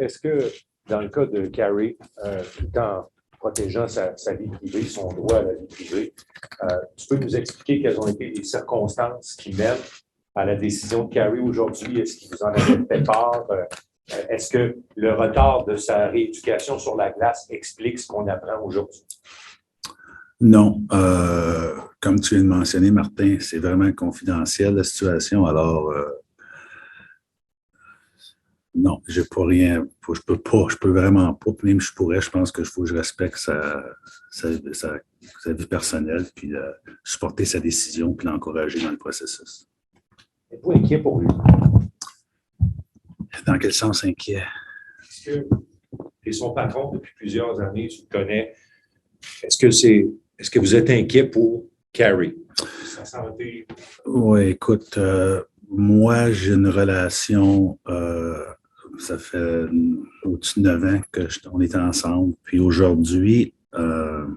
est-ce que dans le cas de Carey, tout en protégeant sa vie privée, son droit à la vie privée, tu peux nous expliquer quelles ont été les circonstances qui mènent à la décision de Carey aujourd'hui? Est-ce qu'il vous en avait fait part? Est-ce que le retard de sa rééducation sur la glace explique ce qu'on apprend aujourd'hui? Non. Comme tu viens de mentionner, Martin, c'est vraiment confidentiel la situation. Alors, non, j'ai pas rien. Je peux vraiment pas. Même si je pourrais, je pense qu'il faut que je respecte sa vie personnelle, puis supporter sa décision, puis l'encourager dans le processus. Êtes-vous inquiet pour lui? Dans quel sens inquiet? Est-ce que tu es son patron depuis plusieurs années, tu le connais? Est-ce que vous êtes inquiet pour Carey? Sa santé? Oui, écoute, moi, j'ai une relation, ça fait au-dessus de 9 ans qu'on est ensemble. Puis aujourd'hui, je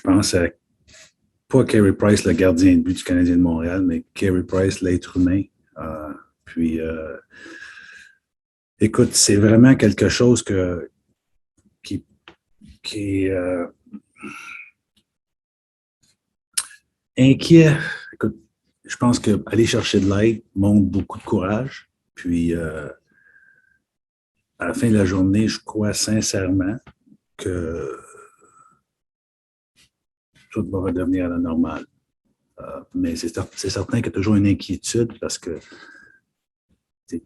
pense à pas Carey Price, le gardien de but du Canadien de Montréal, mais Carey Price, l'être humain. Écoute, c'est vraiment quelque chose qui est inquiet. Écoute, je pense qu'aller chercher de l'aide montre beaucoup de courage. Puis, à la fin de la journée, je crois sincèrement que tout va redevenir à la normale. Mais c'est certain qu'il y a toujours une inquiétude parce que tu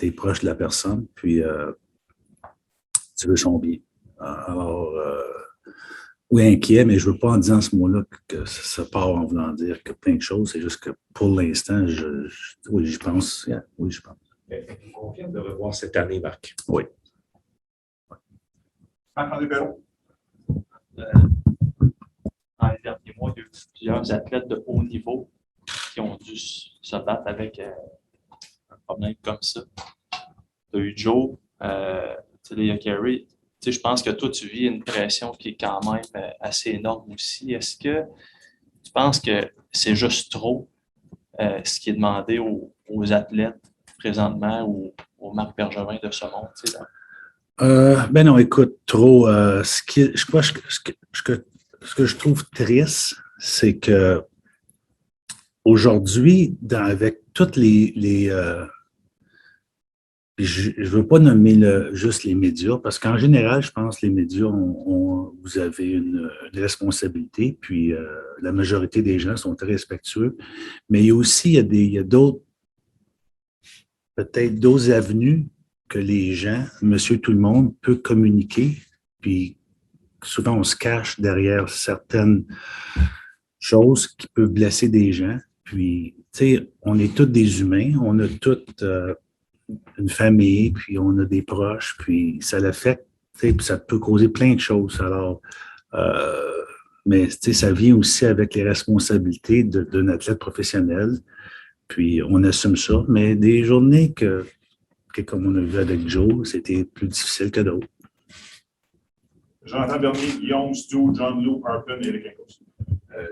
es proche de la personne, puis tu veux son bien. Alors, oui, inquiet, mais je ne veux pas en disant ce mot-là que ça part en voulant dire que plein de choses. C'est juste que pour l'instant, oui, j'y pense. Yeah, oui, je pense. On confirme de revoir cette année, Marc. Oui. Marc-André Perron. Dans les derniers mois, il y a eu plusieurs athlètes de haut niveau qui ont dû se battre avec un problème comme ça. Tu as eu Joe, il y a Carey. Je pense que toi, tu vis une pression qui est quand même assez énorme aussi. Est-ce que tu penses que c'est juste trop ce qui est demandé aux athlètes présentement ou au Marc Bergevin de ce monde? Ben non, écoute, trop. Ce que je trouve triste, c'est que aujourd'hui, avec toutes les je ne veux pas nommer juste les médias, parce qu'en général, je pense que les médias, vous avez une responsabilité, puis la majorité des gens sont très respectueux. Mais il y a aussi d'autres, peut-être d'autres avenues que les gens, monsieur tout le monde, peut communiquer. Puis souvent, on se cache derrière certaines choses qui peuvent blesser des gens. Puis, tu sais, on est tous des humains, on a toutes une famille, puis on a des proches, puis ça l'affecte, puis ça peut causer plein de choses. Alors, mais ça vient aussi avec les responsabilités d'un athlète professionnel, puis on assume ça. Mais des journées que comme on a vu avec Joe, c'était plus difficile que d'autres. Jonathan Bernier, Guillaume, Stu, John Lou, Harpen et Eric Encos.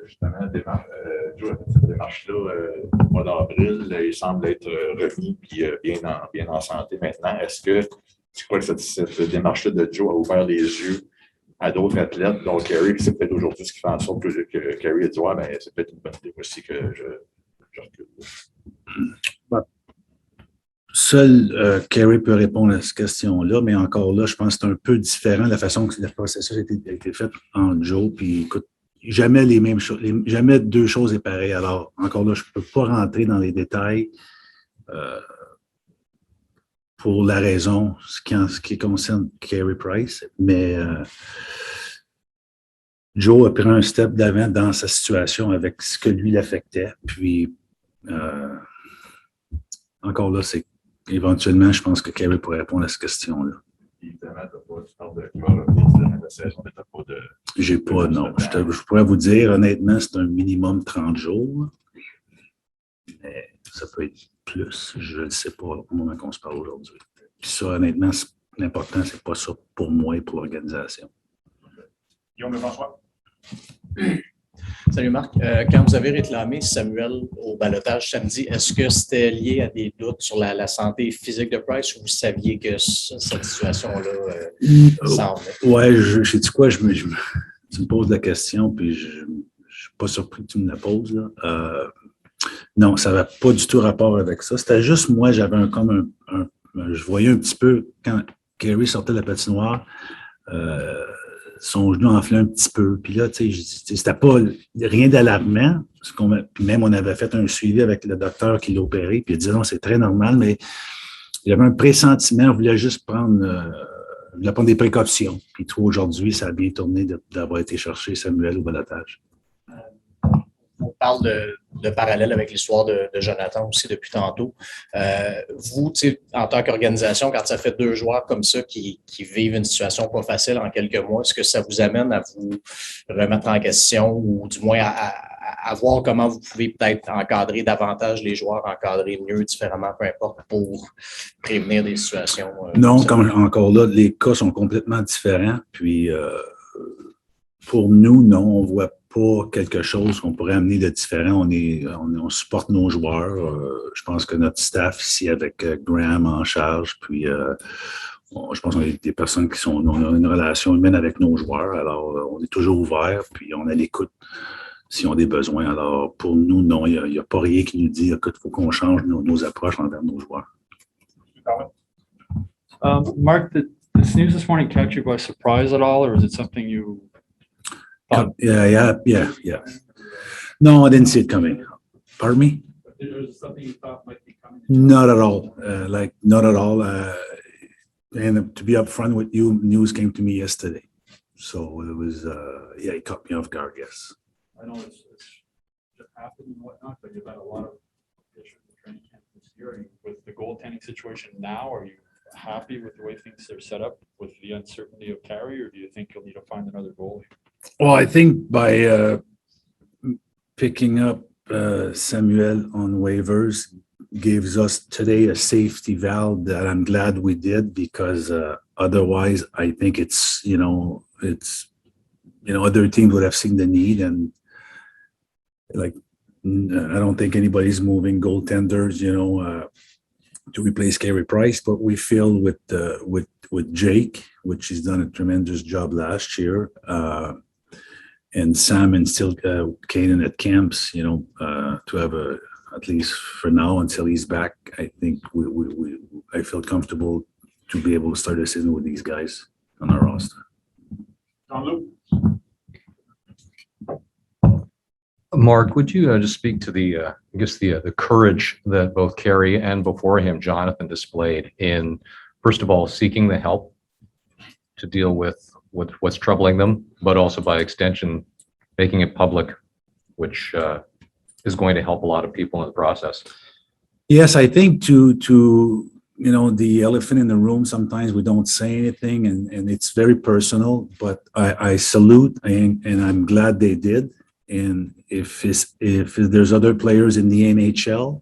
Justement, Joe a fait cette démarche-là au mois d'avril. Il semble être remis et bien en santé maintenant. Est-ce que tu crois que cette démarche-là de Joe a ouvert les yeux à d'autres athlètes, dont Carey, c'est peut-être aujourd'hui ce qui fait en sorte que Carey a dit ouais, c'est peut-être une bonne idée aussi que je recule. Seul Carey peut répondre à cette question-là, mais encore là, je pense que c'est un peu différent de la façon que le processus a été fait en Joe. Puis écoute, jamais les mêmes choses, jamais deux choses est pareilles. Alors, encore là, je ne peux pas rentrer dans les détails pour la raison, ce qui concerne Carey Price, mais Joe a pris un step d'avant dans sa situation avec ce que lui l'affectait. Puis, encore là, c'est éventuellement, je pense que Carey pourrait répondre à cette question-là. Évidemment, tu parles de quoi revenir de la saison, mais tu n'as pas de. J'ai pas, non. Je pourrais vous dire, honnêtement, c'est un minimum 30 jours. Mais ça peut être plus. Je ne le sais pas au moment qu'on se parle aujourd'hui. Puis ça, honnêtement, l'important, c'est pas ça pour moi et pour l'organisation. Guillaume François. Salut Marc. Quand vous avez réclamé Samuel au ballottage samedi, est-ce que c'était lié à des doutes sur la santé physique de Price ou vous saviez que cette situation-là s'en venait? Ouais, je sais quoi, tu me poses la question, puis je ne suis pas surpris que tu me la poses, là. Non, ça n'avait pas du tout rapport avec ça. C'était juste moi, j'avais je voyais un petit peu quand Carey sortait de la patinoire, son genou enflait un petit peu. Puis là, tu sais, c'était pas rien d'alarmant. Puis même, on avait fait un suivi avec le docteur qui l'a opéré, puis il disait non, c'est très normal, mais il y avait un pressentiment, on voulait juste prendre des précautions. Puis tout aujourd'hui, ça a bien tourné d'avoir été chercher Samuel au balotage. On parle de parallèle avec l'histoire de Jonathan aussi depuis tantôt. Vous, en tant qu'organisation, quand ça fait 2 joueurs comme ça qui vivent une situation pas facile en quelques mois, est-ce que ça vous amène à vous remettre en question ou du moins à voir comment vous pouvez peut-être encadrer davantage les joueurs, encadrer mieux, différemment, peu importe, pour prévenir des situations? Non, comme encore là, les cas sont complètement différents. Puis, pour nous, non, on ne voit pas quelque chose qu'on pourrait amener de différent. On supporte nos joueurs. Je pense que notre staff ici avec Graham en charge, puis je pense qu'on est des personnes on a une relation humaine avec nos joueurs. Alors, on est toujours ouvert, puis on est à l'écoute s'ils ont des besoins. Alors, pour nous, non, il n'y a pas rien qui nous dit qu'il faut qu'on change nos approches envers nos joueurs. Mark, did this news this morning catch you by surprise at all, or is it something you thought? Yeah. No, I didn't see it coming. Pardon me? Is it something you thought might be coming? Not at all. Not at all. And to be upfront with you, news came to me yesterday. So it was, it caught me off guard, yes. I know it's happened and whatnot, but you've had a lot of issues with training camp this year. With the goaltending situation now, are you happy with the way things are set up with the uncertainty of Carey, or do you think you'll need to find another goalie? Well, I think by picking up Samuel on waivers gives us today a safety valve that I'm glad we did, because otherwise I think it's other teams would have seen the need, and I don't think anybody's moving goaltenders, to replace Carey Price, but we feel with Jake, which he's done a tremendous job last year, and Sam and still Kaden at camps, to have at least for now until he's back, I think I feel comfortable to be able to start the season with these guys on our roster. Mark, would you just speak to the courage that both Carey and before him Jonathan displayed in, first of all, seeking the help to deal with what's troubling them, but also by extension making it public, which is going to help a lot of people in the process. Yes, I think to the elephant in the room, sometimes we don't say anything, and it's very personal, but I salute and I'm glad they did. And if there's other players in the NHL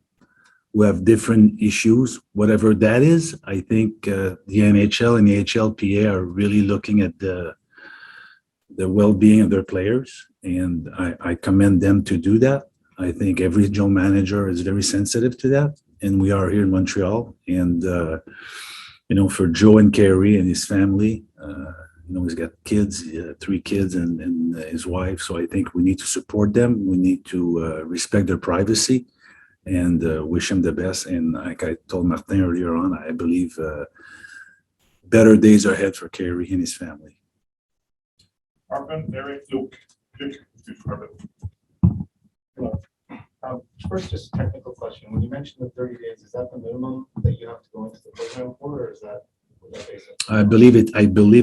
who have different issues, whatever that is, I think the NHL and the HLPA are really looking at the well-being of their players, and I commend them to do that. I think every general manager is very sensitive to that, and we are here in Montreal. And for Joe and Carey and his family, he's got kids, 3 kids, and his wife. So I think we need to support them. We need to respect their privacy and wish him the best. And like I told Martin earlier on, I believe better days are ahead for Carey and his family. Luke. First, just a technical question. When you mentioned the 30 days, is that the minimum that you have to go into the program for, or is that basic? I believe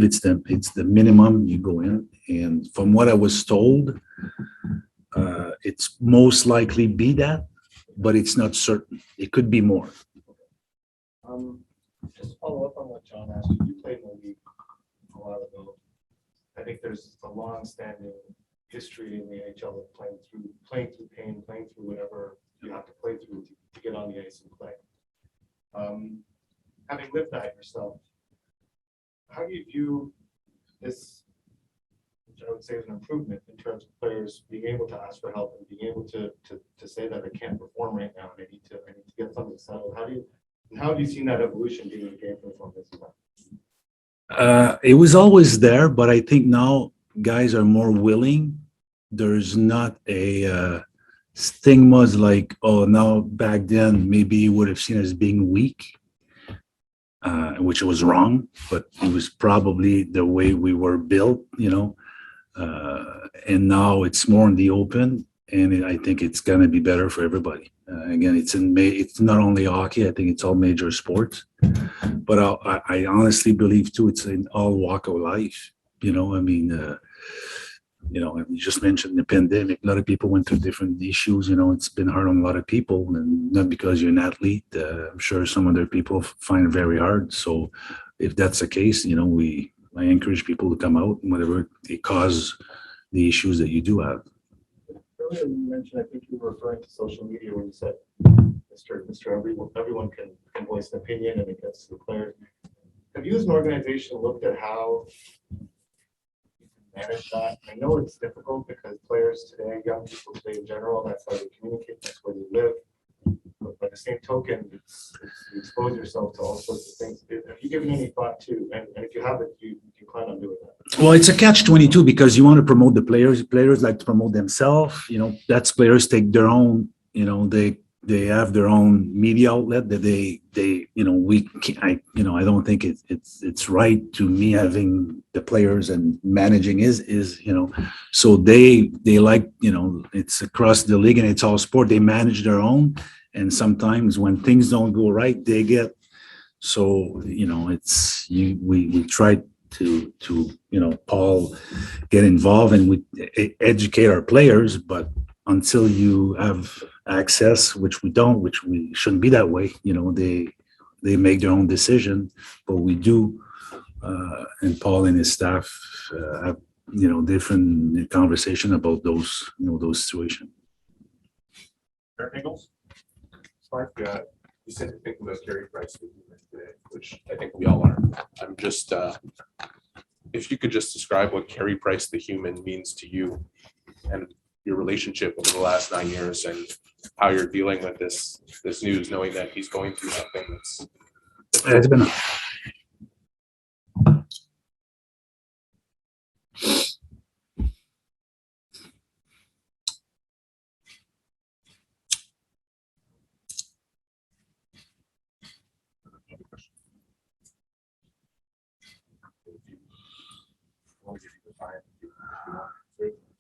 it's the minimum you go in, and from what I was told, it's most likely be that, but it's not certain. It could be more. Just to follow up on what John asked you. You played in the league a while ago. I think there's a long-standing history in the NHL of playing through pain, playing through whatever you have to play through to get on the ice and play. Having lived that yourself, how do you view this which I would say is an improvement in terms of players being able to ask for help and being able to say that they can't perform right now and I need to get something settled. How have you seen that evolution being in the game from this time? It was always there, but I think now guys are more willing. There's not a stigmas like, oh, now back then maybe you would have seen as being weak, which was wrong, but it was probably the way we were built, and now it's more in the open, and I think it's going to be better for everybody. Again, it's not only hockey. I think it's all major sports, but I honestly believe too it's in all walk of life. You just mentioned the pandemic. A lot of people went through different issues. It's been hard on a lot of people, and not because you're an athlete. I'm sure some other people find it very hard. So, if that's the case, I encourage people to come out, whatever it causes the issues that you do have. Earlier you mentioned, I think you were referring to social media when you said, Mr. Everyone can voice an opinion and it gets to the players. Have you as an organization looked at how you can manage that? I know it's difficult because players today, young people today in general, that's how they communicate, that's where they live. But by the same token, you expose yourself to all sorts of things. Have you given any thought to, and if you haven't, you plan on doing that? Well, it's a catch-22 because you want to promote the players. Players like to promote themselves. That's players take their own. They have their own media outlet that I don't think it's right to me having the players and managing is so they like it's across the league and it's all sport. They manage their own. And sometimes when things don't go right, they get we try to Paul get involved and we educate our players, but until you have access, which we don't, which we shouldn't be that way, they make their own decision, but we do, and Paul and his staff have different conversation about those situations. Eric Nichols? Mark, you said to think about Carey Price today, which I think we all are. I'm just, if you could just describe what Carey Price the human means to you and your relationship over the last 9 years and how you're dealing with this news, knowing that he's going through something that's. It's been.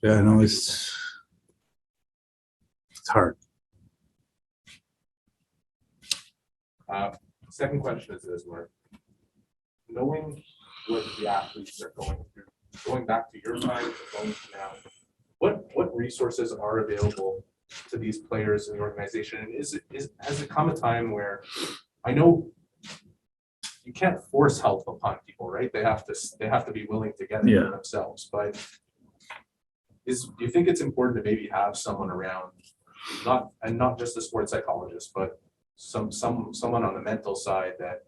Yeah, no, it's hard. Second question is this, Mark. Knowing what the athletes are going through, going back to your time, going to now, what resources are available to these players in the organization? And has it come a time where I know you can't force help upon people, right? They have to be willing to get it for themselves. But do you think it's important to maybe have someone around, not just a sports psychologist, but someone on the mental side that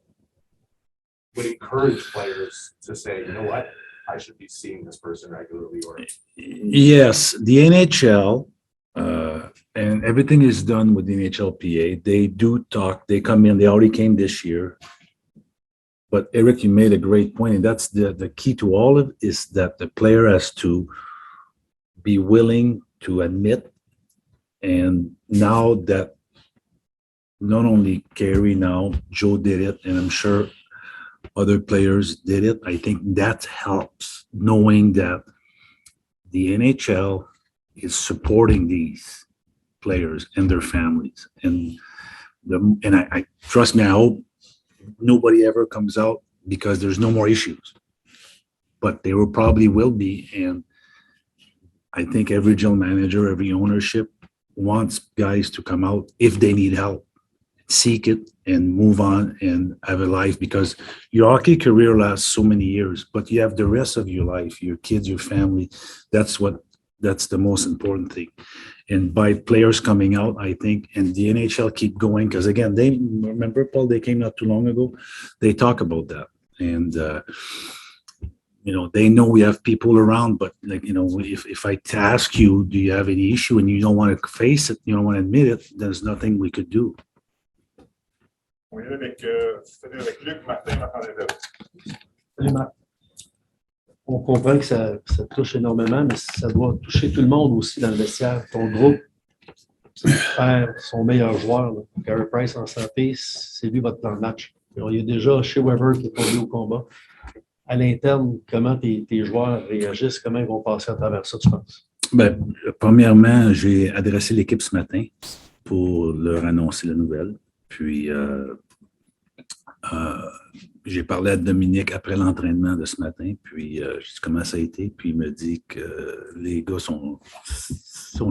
would encourage players to say, you know what, I should be seeing this person regularly? Or yes, the NHL and everything is done with the NHLPA. They do talk. They come in. They already came this year. But Eric, you made a great point, and that's the key to all of it is that the player has to be willing to admit. And now that not only Carey, now Joe did it, and I'm sure other players did it, I think that helps, knowing that the NHL is supporting these players and their families. And I trust me, I hope nobody ever comes out because there's no more issues, but there probably will be. And I think every general manager, every ownership wants guys to come out if they need help, seek it and move on and have a life, because your hockey career lasts so many years, but you have the rest of your life, your kids, your family. That's the most important thing. And by players coming out, I think, and the NHL keep going, because again, they remember, Paul, they came not too long ago, they talk about that. And they know we have people around, but if I ask you, do you have any issue and you don't want to face it, you don't want to admit it, there's nothing we could do. On va y aller avec Luc Martin, Salut, Marc. On comprend que ça touche énormément, mais ça doit toucher tout le monde aussi dans le vestiaire. Ton groupe perd son meilleur joueur, là. Carey Price en santé, c'est lui votre plan de match. Alors, il y a déjà chez Weber qui est tombé au combat. À l'interne, comment tes joueurs réagissent, comment ils vont passer à travers ça, tu penses? Ben, premièrement, j'ai adressé l'équipe ce matin pour leur annoncer la nouvelle. Puis, j'ai parlé à Dominique après l'entraînement de ce matin, puis j'ai dit comment ça a été, puis il me dit que les gars sont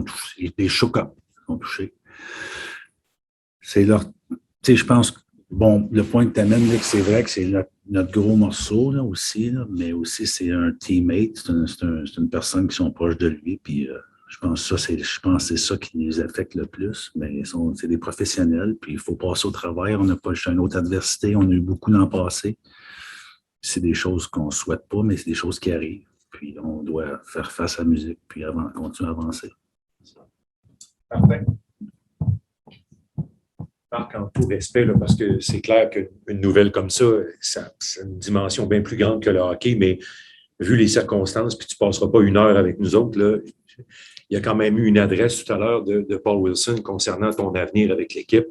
touchés, des choquants sont touchés. C'est leur, tu sais, je pense, bon, le point que tu amènes, c'est vrai que c'est notre gros morceau là, aussi, là, mais aussi c'est un teammate, c'est une personne qui sont proches de lui, puis je pense que c'est ça qui les affecte le plus, mais c'est des professionnels, puis il faut passer au travail. On n'a pas une autre adversité, on a eu beaucoup l'an passé. C'est des choses qu'on ne souhaite pas, mais c'est des choses qui arrivent. Puis on doit faire face à la musique, puis continuer à avancer. Martin. Marc, en tout respect, là, parce que c'est clair qu'une nouvelle comme ça, c'est une dimension bien plus grande que le hockey, mais vu les circonstances, puis tu ne passeras pas une heure avec nous autres, là, il y a quand même eu une adresse tout à l'heure de Paul Wilson concernant ton avenir avec l'équipe.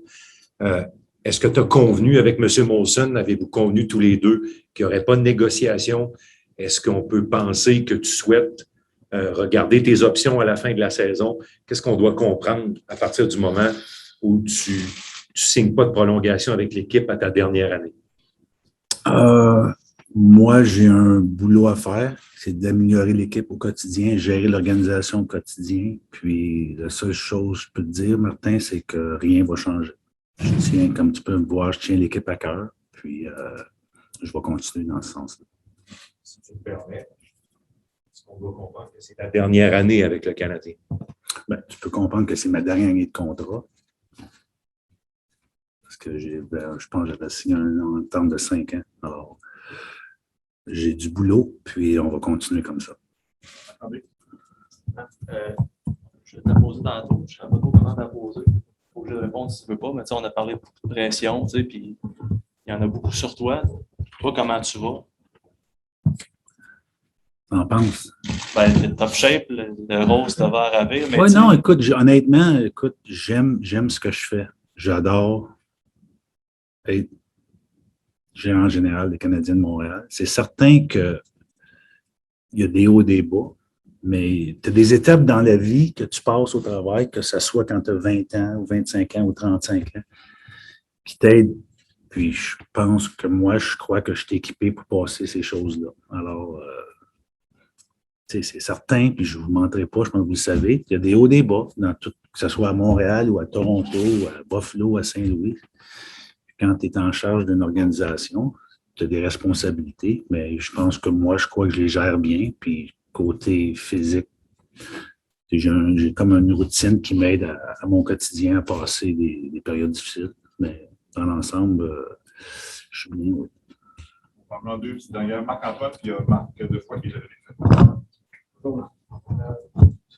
Est-ce que tu as convenu avec M. Molson, avez-vous convenu tous les deux qu'il n'y aurait pas de négociation? Est-ce qu'on peut penser que tu souhaites regarder tes options à la fin de la saison? Qu'est-ce qu'on doit comprendre à partir du moment où tu ne signes pas de prolongation avec l'équipe à ta dernière année? Moi, j'ai un boulot à faire, c'est d'améliorer l'équipe au quotidien, gérer l'organisation au quotidien. Puis, la seule chose que je peux te dire, Martin, c'est que rien ne va changer. Je tiens, comme tu peux me voir, je tiens l'équipe à cœur. Puis, je vais continuer dans ce sens-là. Si tu me permets, est-ce qu'on doit comprendre que c'est ta dernière année avec le Canadien? Ben, tu peux comprendre que c'est ma dernière année de contrat. Parce que je pense que j'avais signé un terme de 5 ans. Alors, j'ai du boulot, puis on va continuer comme ça. Je vais te la poser tantôt. Je ne sais pas trop comment te la poser. Il faut que je réponde si tu ne veux pas, mais on a parlé de beaucoup de pression, puis il y en a beaucoup sur toi. Toi, comment tu vas? T'en penses? Ben, t'es top shape, le rose te va à ravir. Oui, non, écoute, honnêtement, j'aime ce que je fais. J'adore être gérant général des Canadiens de Montréal. C'est certain qu'il y a des hauts et des bas, mais tu as des étapes dans la vie que tu passes au travail, que ce soit quand tu as 20 ans ou 25 ans ou 35 ans, qui t'aident. Puis je pense que moi, je crois que je suis équipé pour passer ces choses-là. Alors, c'est certain, puis je ne vous mentirai pas, je pense que vous le savez, il y a des hauts et des bas, dans tout, que ce soit à Montréal ou à Toronto, ou à Buffalo, à Saint-Louis. Quand tu es en charge d'une organisation, tu as des responsabilités, mais je pense que moi, je crois que je les gère bien. Puis, côté physique, j'ai comme une routine qui m'aide à mon quotidien à passer des périodes difficiles. Mais dans l'ensemble, je suis bien, oui. On va en deux petites dernières. Marc-Antoine, puis il y a Marc deux fois qui l'a fait. Tout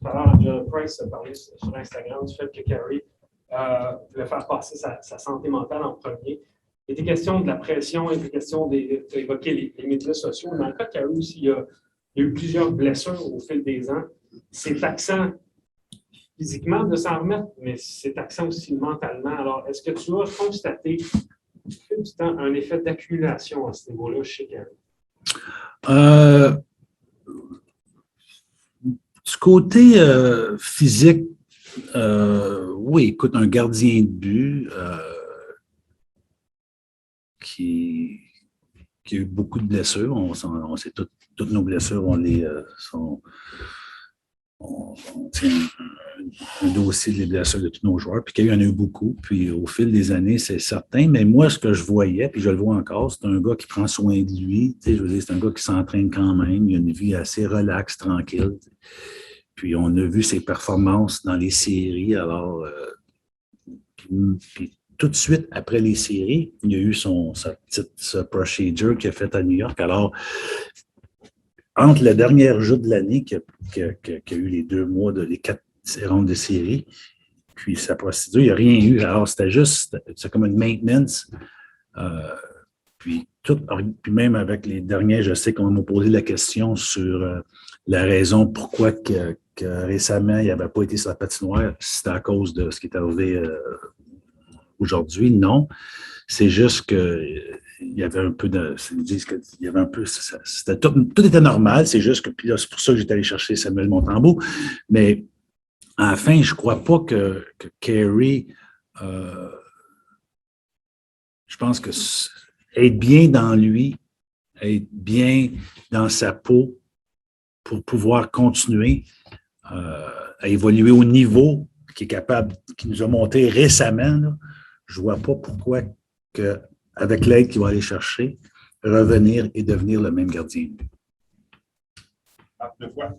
à l'heure, John Price a parlé sur Instagram du fait que Carey voulait faire passer sa santé mentale en premier. Il était question de la pression, il était question d'évoquer les médias sociaux. Dans le cas de Carey aussi, il y a eu plusieurs blessures au fil des ans. C'est taxant physiquement de s'en remettre, mais c'est taxant aussi mentalement. Alors, est-ce que tu as constaté un effet d'accumulation à ce niveau-là chez Carey? Du côté physique, oui, écoute, un gardien de but qui a eu beaucoup de blessures, on sait toutes nos blessures, on tient un dossier des blessures de tous nos joueurs, puis qu'il y en a eu beaucoup, puis au fil des années, c'est certain, mais moi, ce que je voyais, puis je le vois encore, c'est un gars qui prend soin de lui, je veux dire, c'est un gars qui s'entraîne quand même, il a une vie assez relaxe, tranquille, puis on a vu ses performances dans les séries, alors, puis tout de suite après les séries, il y a eu sa petite procedure qu'il a faite à New York, alors, entre la dernière joute de l'année qui a eu les 2 mois les 4 rondes de série, puis sa procédure, il n'y a rien eu. Alors, c'est comme une maintenance. Puis même avec les derniers, je sais qu'on m'a posé la question sur la raison pourquoi que récemment, il n'avait pas été sur la patinoire. C'était à cause de ce qui est arrivé aujourd'hui. Non. C'est juste que il y avait un peu de. Ils disent qu'il y avait un peu. Tout était normal. C'est juste que. Puis là, c'est pour ça que j'étais allé chercher Samuel Montembeault. Mais à la fin, je ne crois pas que Carey. Je pense que être bien dans lui, être bien dans sa peau pour pouvoir continuer à évoluer au niveau qui nous a monté récemment, là, je ne vois pas pourquoi avec l'aide qu'il va aller chercher, revenir et devenir le même gardien de but. Deux fois.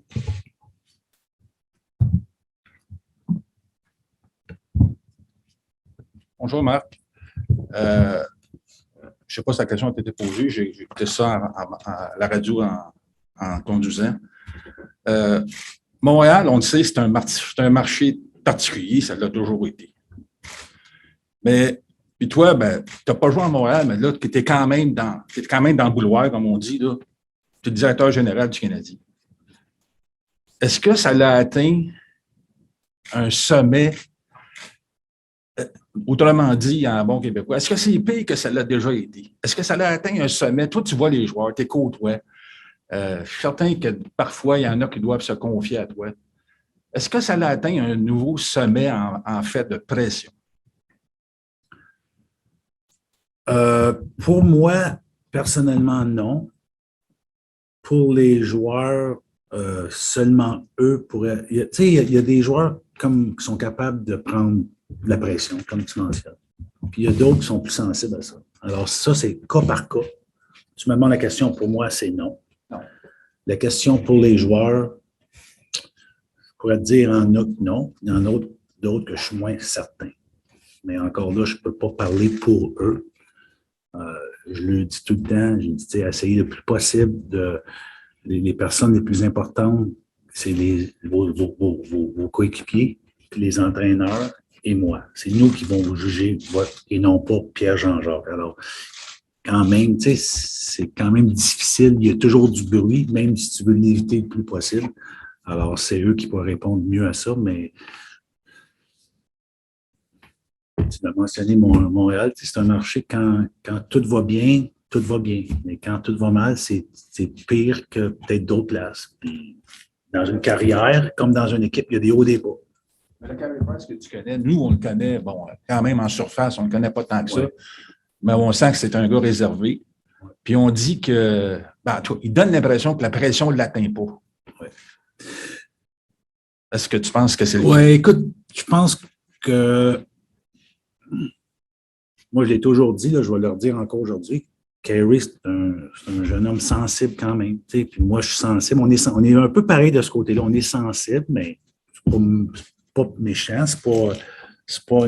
Bonjour Marc. Je ne sais pas si la question a été posée. J'ai écouté ça à la radio en conduisant. Montréal, on le sait, c'est un marché particulier, ça l'a toujours été. Mais, puis toi, ben, tu n'as pas joué à Montréal, mais là, tu étais quand même dans le bouloir, comme on dit, là. Tu es le directeur général du Canadien. Est-ce que ça l'a atteint un sommet, autrement dit, en bon québécois, est-ce que c'est pire que ça l'a déjà été? Est-ce que ça l'a atteint un sommet? Toi, tu vois les joueurs, tu côtoies. Je suis certain que parfois, il y en a qui doivent se confier à toi. Est-ce que ça l'a atteint un nouveau sommet en fait de pression? Pour moi, personnellement, non. Pour les joueurs, seulement eux pourraient. Il y a des joueurs qui sont capables de prendre de la pression, comme tu mentionnes. Puis il y a d'autres qui sont plus sensibles à ça. Alors, ça, c'est cas par cas. Tu me demandes la question, pour moi, c'est non. La question pour les joueurs, je pourrais te dire en a que non. Il y en a d'autres que je suis moins certain. Mais encore là, je ne peux pas parler pour eux. Je le dis tout le temps, j'ai dit, essayez le plus possible les personnes les plus importantes, c'est vos coéquipiers, puis les entraîneurs et moi. C'est nous qui vont vous juger et non pas Pierre-Jean-Jacques. Alors, quand même, c'est quand même difficile. Il y a toujours du bruit, même si tu veux l'éviter le plus possible. Alors, c'est eux qui pourraient répondre mieux à ça, mais tu as mentionné Montréal, c'est un marché quand tout va bien, tout va bien. Mais quand tout va mal, c'est pire que peut-être d'autres places. Puis, dans une carrière, comme dans une équipe, il y a des hauts et des bas. Mais le Carey Price que tu connais, nous, on le connaît, bon, quand même en surface, on ne le connaît pas tant que ça. Mais on sent que c'est un gars réservé. Puis on dit que, il donne l'impression que la pression ne l'atteint pas. Ouais. Est-ce que tu penses que c'est le cas? Oui, écoute, je pense que moi, je l'ai toujours dit, là, je vais leur dire encore aujourd'hui, Carey, c'est un jeune homme sensible quand même. Puis moi, je suis sensible. On est un peu pareil de ce côté-là. On est sensible, mais c'est pas méchant. C'est pas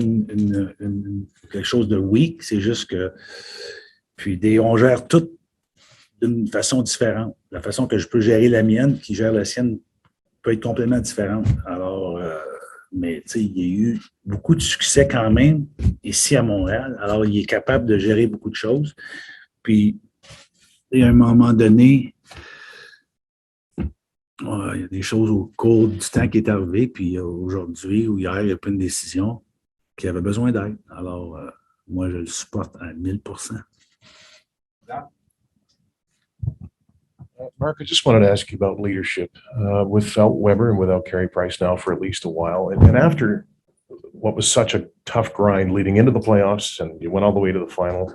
quelque chose de weak. C'est juste que. Puis on gère tout d'une façon différente. La façon que je peux gérer la mienne, qui gère la sienne, peut être complètement différente. Alors, mais il y a eu beaucoup de succès quand même ici à Montréal. Alors, il est capable de gérer beaucoup de choses. Puis, à un moment donné, il y a des choses au cours du temps qui est arrivé, puis aujourd'hui ou hier, il y a pas une décision qui avait besoin d'aide. Alors, moi, je le supporte à 1000%. Mark, I just wanted to ask you about leadership without Weber and without Carey Price now for at least a while. And after what was such a tough grind leading into the playoffs, and you went all the way to the final,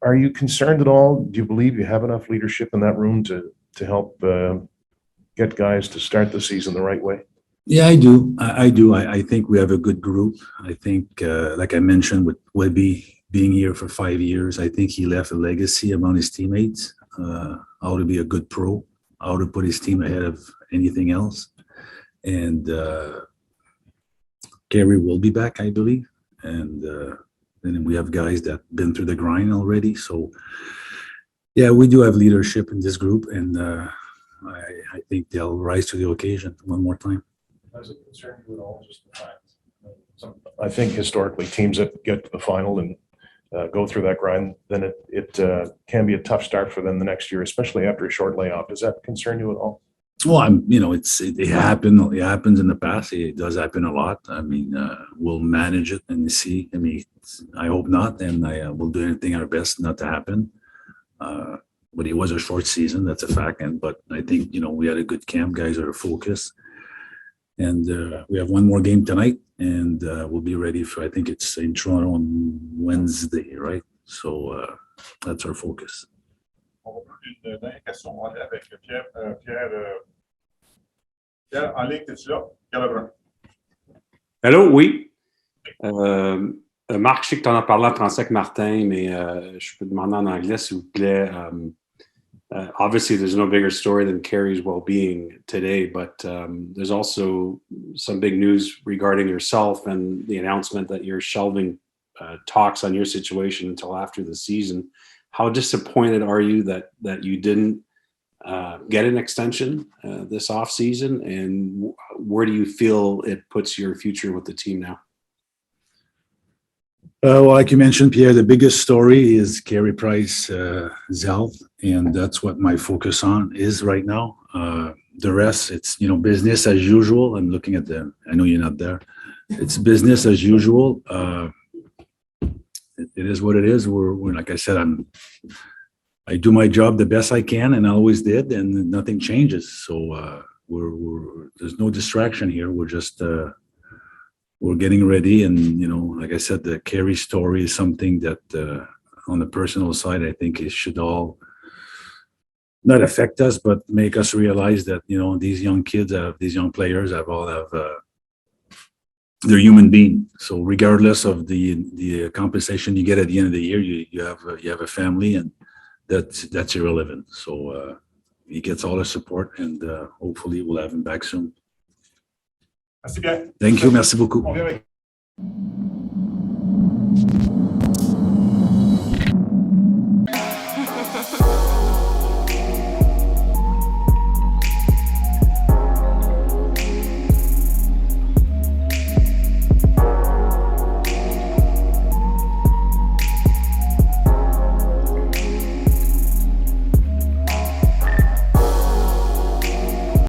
are you concerned at all? Do you believe you have enough leadership in that room to help get guys to start the season the right way? Yeah, I do. I do. I think we have a good group. I think, like I mentioned, with Webby being here for 5 years, I think he left a legacy among his teammates. How to be a good pro, how to put his team ahead of anything else. And Carey will be back, I believe. And then we have guys that have been through the grind already. So, Yeah, we do have leadership in this group, and I think they'll rise to the occasion one more time. Does it concern you at all, just the fact? I think historically, teams that get to the final and go through that grind, then it can be a tough start for them the next year, especially after a short layoff. Does that concern you at all? Well, it happens in the past. It does happen a lot. I mean, we'll manage it and see. I mean, I hope not, and we'll do anything our best not to happen. But it was a short season, that's a fact. But I think we had a good camp. Guys are focused, and we have one more game tonight, and we'll be ready for. I think it's in Toronto on Wednesday, right? So that's our focus. On va une dernière question on va aller avec Pierre. Pierre, en ligne, es-tu là? Pierre Lebrun. Allô, oui. Marc, je sais que tu en as parlé en français avec Martin, mais je peux demander en anglais, s'il vous plaît. Obviously, there's no bigger story than Carey's well-being today, but there's also some big news regarding yourself and the announcement that you're shelving talks on your situation until after the season. How disappointed are you that you didn't get an extension this offseason, and where do you feel it puts your future with the team now? Well, like you mentioned, Pierre, the biggest story is Carey Price's health, and that's what my focus on is right now. The rest, it's business as usual. I'm looking at them. I know you're not there. It's business as usual. It is what it is. We're like I said, I do my job the best I can, and I always did, and nothing changes. So there's no distraction here. We're just we're getting ready, and like I said, the Carey story is something that on the personal side, I think it should all not affect us, but make us realize that these young kids these young players they're human beings. So regardless of the compensation you get at the end of the year, you have a family, and that's irrelevant. So he gets all the support, and hopefully we'll have him back soon. Merci bien. Thank you. Merci beaucoup. On vient avec